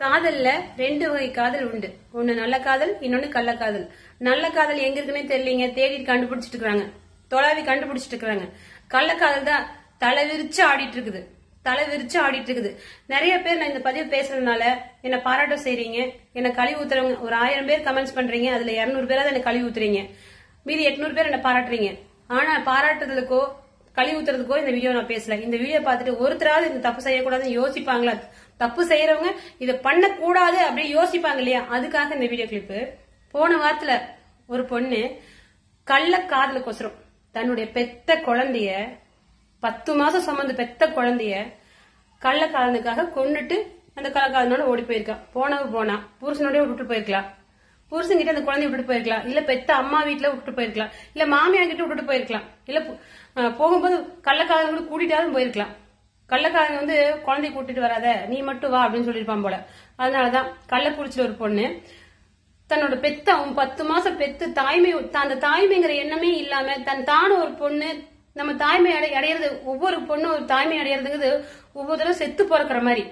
காதல்ல ரெண்டு வகை காதல் உண்டு. ஒண்ணு நல்ல காதல், இன்னொன்னு கள்ள காதல். நல்ல காதல் எங்க இருக்குன்னே தெரியலீங்க, தேடி கண்டுபிடிச்சிட்டு இருக்காங்க, தொலாவி கண்டுபிடிச்சிட்டு இருக்காங்க. கள்ள காதல் தான் தலை விரிச்சு ஆடிட்டு இருக்குது, தலை விரிச்சு ஆடிட்டு இருக்குது. நிறைய பேர் நான் இந்த பதிவு பேசுறதுனால என்ன பாராட்டம் செய்றீங்க, என்ன கழுவி ஊத்துறவங்க ஒரு 1000 பேர் கமெண்ட்ஸ் பண்றீங்க, அதுல 200 பேராவது என்ன கழுவி ஊத்துறீங்க, மீதி 800 பேர் என்ன பாராட்டுறீங்க. ஆனா பாராட்டுறதுக்கோ கழுவி ஊத்துறதுக்கோ இந்த வீடியோ நான் பேசல. இந்த வீடியோ பார்த்துட்டு ஒருத்தராவது இந்த தப்பு செய்யக்கூடாதுன்னு யோசிப்பாங்களா? தப்பு செய்யறவங்க இதை பண்ணக்கூடாது அப்படி யோசிப்பாங்க இல்லையா? அதுக்காக இந்த வீடியோ கிளிப்பு. போன வாரத்துல ஒரு பொண்ணு கள்ள காதலுக்கோசரம் தன்னுடைய பெத்த குழந்தைய 10 மாசம் சுமந்து பெத்த குழந்தைய கள்ள காதலுக்காக கொண்டுட்டு அந்த கள்ளக்காதலோட ஓடி போயிருக்கா. போனா புருஷனோட விட்டுட்டு போயிருக்கலாம், புருஷன்கிட்ட அந்த குழந்தைய விட்டுட்டு போயிருக்கலாம், இல்ல பெத்த அம்மா வீட்டுல விட்டுட்டு போயிருக்கலாம், இல்ல மாமியார் கிட்ட விட்டுட்டு போயிருக்கலாம், இல்ல போகும்போது கள்ளக்காதல் கூட கூட்டிட்டாலும் போயிருக்கலாம். கள்ளக்காரங்க குழந்தைய கூட்டிட்டு வராத, நீ மட்டும் வா அப்படின்னு சொல்லிருப்பான் போல. அதனாலதான் கள்ளக்குறிச்சியில ஒரு பொண்ணு தன்னோட பெத்த 10 மாசம் பெத்து தாய்மை, அந்த தாய்மைங்கிற எண்ணமே இல்லாம தானும் ஒரு பொண்ணு, நம்ம தாய்மை அடையிறது, ஒவ்வொரு பொண்ணும் ஒரு தாய்மை அடையிறதுங்கிறது ஒவ்வொரு தடவை செத்து பிறக்கிற மாதிரி,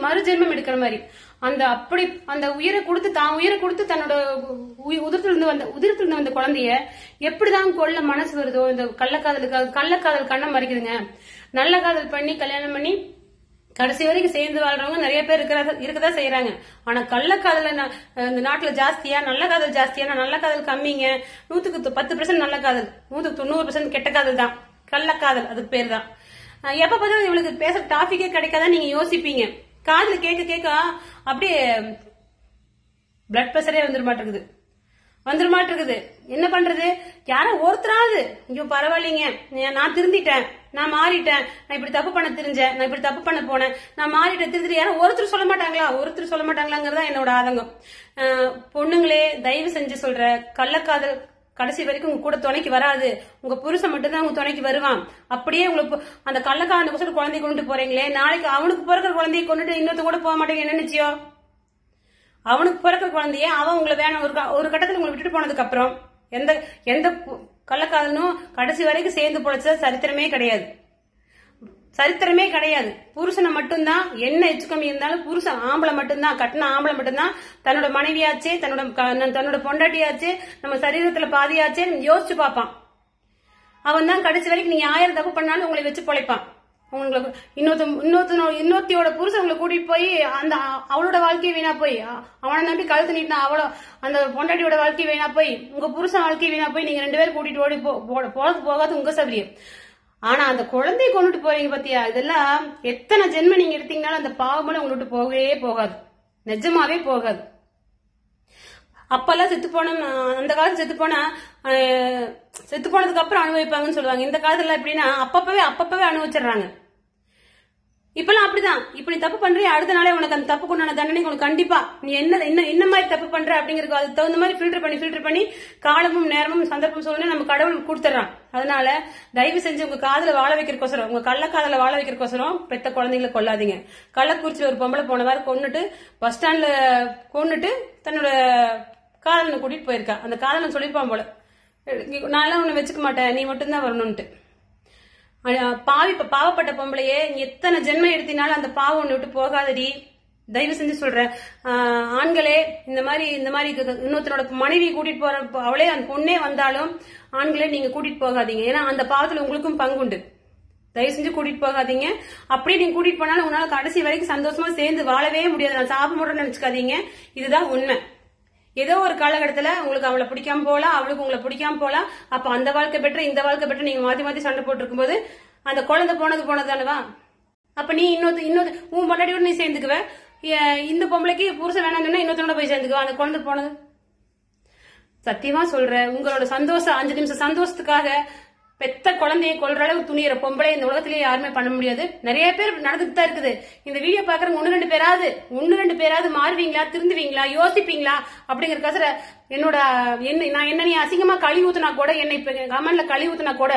மறுஜென்மம் எடுக்கிற மாதிரி. அந்த உயிரை கொடுத்து தான் உயிரை கொடுத்து தன்னோட உதிரத்திலிருந்து வந்த குழந்தைய எப்படிதான் கொல்ல மனசு வருதோ. இந்த கள்ளக்காதல் கண்ணை மறைக்குதுங்க. நல்ல காதல் பண்ணி கல்யாணம் பண்ணி கடைசி வரைக்கும் சேர்ந்து வாழ்றவங்க நிறைய பேர் இருக்கதான் செய்யறாங்க. ஆனா கள்ளக்காதல் இந்த நாட்டுல ஜாஸ்தியா, நல்ல காதல் ஜாஸ்தியா? நல்ல காதல் கம்மிங்க. 110% நல்ல காதல், 90% கெட்ட காதல் தான் கள்ளக்காதல். அதுக்கு பேர் தான். எப்ப பார்த்தாலும் இவளுக்கு பேச டாபிக்கே கிடைக்காதான் நீங்க யோசிப்பீங்க. காதல கேட்க அப்படியே பிளட் பிரஷரே வந்துட மாட்டேங்குது. என்ன பண்றது? யாரோ ஒருத்தராவது ஐயோ பரவாயில்லைங்க, நான் திருந்திட்டேன், நான் மாறிட்டேன், நான் இப்படி தப்பு பண்ண தெரிஞ்சேன், நான் இப்படி தப்பு பண்ண போனேன், நான் மாறிட்டேன், திருந்திட்டு யாரும் ஒருத்தர் சொல்ல மாட்டாங்களாங்கிறதா என்னோட ஆதங்கம். பொண்ணுங்களே தயவு செஞ்சு சொல்ற, கள்ளக்காதல் கடைசி வரைக்கும் உங்க கூட துணைக்கு வராது. உங்க புருஷன் மட்டும்தான் உங்க துணைக்கு வருவான். அப்படியே உங்களுக்கு அந்த கள்ளக்காதலுக்கு குழந்தைய கொண்டு போறீங்களே, நாளைக்கு அவனுக்கு பிறக்கிற குழந்தைய கொண்டுட்டு இன்னொருத்த கூட போக மாட்டேங்க. என்ன நிச்சயம்? அவனுக்கு பிறக்கிற குழந்தைய அவன் உங்களை வேணும் ஒரு கட்டத்துல உங்களை விட்டுட்டு போனதுக்கு அப்புறம் எந்த கள்ளக்காதலும் கடைசி வரைக்கும் சேர்ந்து பொழைச்ச சரித்திரமே கிடையாது. புருஷனை மட்டும்தான், என்ன எச்சு கம்மி இருந்தாலும் புருஷன் ஆம்பளை மட்டும்தான், கட்டின ஆம்பளை மட்டும்தான் தன்னோட மனைவியாச்சே, தன்னோட பொண்டாட்டியாச்சே, நம்ம சரீரத்துல பாதியாச்சே யோசிச்சு பார்ப்பான். அவன் தான் கடைசி வரைக்கும் நீங்க 1000 தப்பு பண்ணாலும் உங்களை வச்சு பொழைப்பான். உங்களுக்கு இன்னொருத்தியோட புருஷன் உங்களை கூட்டிட்டு போய் அவளோட வாழ்க்கையை வீணா போய், அவனை நம்பி கழுத்து நீட்டினா அந்த பொண்டாட்டியோட வாழ்க்கை வீணா போய், உங்க புருஷன் வாழ்க்கை வீணா போய் நீங்க 2 பேரும் கூட்டிட்டு ஓடி போகாது உங்க சபரியம். ஆனா அந்த குழந்தைய கொண்டுட்டு போறீங்க பாத்தியா, இதெல்லாம் எத்தனை ஜென்மம் நீங்க எடுத்தீங்கன்னாலும் அந்த பாவமெல்லாம் உங்களை விட்டு போகவே போகாது, நிஜமாவே போகாது. அப்பெல்லாம் அந்த காலத்து செத்து போனதுக்கு அப்புறம் அனுபவிப்பாங்கன்னு சொல்லுவாங்க. இந்த காலத்துல எப்படின்னா அப்பப்பவே அனுபவிச்சிடுறாங்க. இப்பெல்லாம் அப்படிதான். இப்ப நீ தப்பு பண்றிய, அடுத்த நாளே உனக்கு அந்த தப்புக்கு உண்டான தண்டனை உனக்கு கண்டிப்பா, நீ என்ன மாதிரி தப்பு பண்ற அப்படிங்கறது அதுக்கு தகுந்த மாதிரி ஃபில்டர் பண்ணி காலமும் நேரமும் சந்தர்ப்பம் சொல்லி நம்ம கடவுள் கொடுத்துறான். அதனால தயவு செஞ்சு உங்க காதல வாழ வைக்கிறக்கோசரம், உங்க கள்ளக்காதல வாழ வைக்கிறக்கோசரம் பெத்த குழந்தைங்களை கொல்லாதீங்க. கள்ளக்குறிச்சியில ஒரு பொம்பளை போன வாரம் கொன்னுட்டு பஸ் ஸ்டாண்ட்ல தன்னோட காதலனை கூட்டிட்டு போயிருக்கா. அந்த காதலன் சொல்லிருப்பான் போல, நான் உன்னை வச்சுக்க மாட்டேன், நீ மட்டும்தான் வரணும்ட்டு. பாவப்பட்ட பொம்பளையே, எத்தனை ஜென்மம் எடுத்தினாலும் அந்த பாவம் ஒண்ணு விட்டு போகாதடி. தயவு செஞ்சு சொல்றேன், ஆண்களே இந்த மாதிரி இன்னொருத்தனோட மனைவி கூட்டிட்டு போற, அவளே அந்த பொண்ணே வந்தாலும் ஆண்களே நீங்க கூட்டிட்டு போகாதீங்க. ஏன்னா அந்த பாவத்துல உங்களுக்கும் பங்குண்டு. தயவு செஞ்சு கூட்டிட்டு போகாதீங்க. அப்படியே நீங்க கூட்டிட்டு போனாலும் உங்களால கடைசி வரைக்கும் சந்தோஷமா சேர்ந்து வாழவே முடியாது. நான் சாப்பிட மாட்டேன்னு நினைச்சுக்காதீங்க, இதுதான் உண்மை. ஏதோ ஒரு காலகட்டத்துல உங்களுக்கு அவளை பிடிக்காம போலாம், அவளுக்கு உங்களை பிடிக்காம போலாம். அப்ப அந்த வாழ்க்கை பெற்ற இந்த வாழ்க்கை பெற்ற நீங்க மாத்தி சண்டை போட்டு இருக்கும்போது அந்த குழந்தை போனதுதானவா? அப்ப நீ உன் பொண்டாட்டியோட நீ சேர்ந்துக்குவ. இந்த பொம்பளைக்கு புருஷன் வேணாம்னா இன்னொருத்தனோட போய் சேர்ந்துக்குவா. அந்த குழந்தை போனது சத்தியமா சொல்ற, உங்களோட சந்தோஷம் 5 நிமிஷம் சந்தோஷத்துக்காக பெத்த குழந்தைய கொல்ற அளவு துணியற பொம்பளை இந்த உலகத்திலேயே யாருமே பண்ண முடியாது. நிறைய பேர் நடந்துட்டு தான் இருக்குது. இந்த வீடியோ பாக்குறவங்க 1-2 பேராவது மாறுவீங்களா, திருந்துவீங்களா, யோசிப்பீங்களா அப்படிங்கறக்காசர என்ன நீ அசிங்கமா கழுவி ஊத்துனா கூட, என்னை கமெண்ட்ல கழுவி ஊத்துனா கூட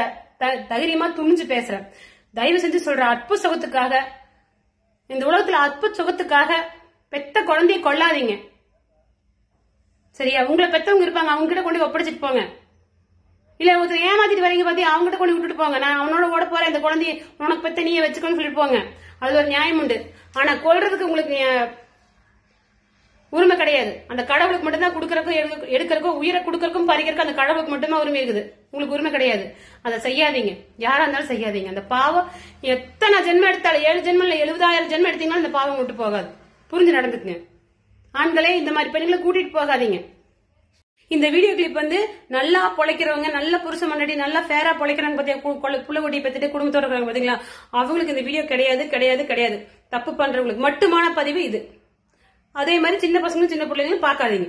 தைரியமா துணிஞ்சு பேசுறேன். தயவு செஞ்சு சொல்ற, அற்புத சுகத்துக்காக, இந்த உலகத்துல அற்புத சுகத்துக்காக பெத்த குழந்தைய கொல்லாதீங்க. சரியா? உங்களை பெத்தவங்க இருப்பாங்க, அவங்க கிட்ட கொண்டு ஒப்படைச்சிட்டு போங்க. இல்ல ஒருத்தர் ஏமாத்திட்டு வரீங்க பாத்தி, அவங்ககிட்ட கொண்டு விட்டுட்டு போங்க. நான் அவனோட ஓட போறேன், இந்த குழந்தைய உனக்கு பெத்த நீயே வச்சுக்கோன்னு சொல்லிட்டு போங்க. அதுல ஒரு நியாயம் உண்டு. ஆனா கொல்றதுக்கு உங்களுக்கு உரிமை கிடையாது. அந்த கடவுளுக்கு மட்டும்தான் கொடுக்கறக்கும் எடுக்கிறக்கும் உயிரை கொடுக்கறக்கும் பறிக்கிறக்கும் அந்த கடவுளுக்கு மட்டும்தான் உரிமை இருக்குது. உங்களுக்கு உரிமை கிடையாது. அதை செய்யாதீங்க. யாரா இருந்தாலும் செய்யாதீங்க. அந்த பாவம் எத்தனை ஜென்மம் எடுத்தாலும் 7 ஜென்மம் இல்ல 70,000 ஜென்மம் எடுத்தீங்கன்னா அந்த பாவம் விட்டு போகாது. புரிஞ்சு நடந்துக்குங்க. ஆண்களே இந்த மாதிரி பெண்களை கூட்டிட்டு போகாதீங்க. இந்த வீடியோ கிளிப் நல்லா பொழைக்கிறவங்க, நல்ல புருஷன் முன்னாடி நல்லா ஃபேரா பொழைக்கிறாங்க பத்தியா, புள்ள குட்டி பத்திட்டு குடும்பத்தோட இருக்காங்க பாத்தீங்களா, அவங்களுக்கு இந்த வீடியோ கிடையாது கிடையாது கிடையாது. தப்பு பண்றவங்களுக்கு மட்டுமான பதிவு இது. அதே மாதிரி சின்ன பசங்களும் சின்ன பிள்ளைங்களும் பார்க்காதீங்க.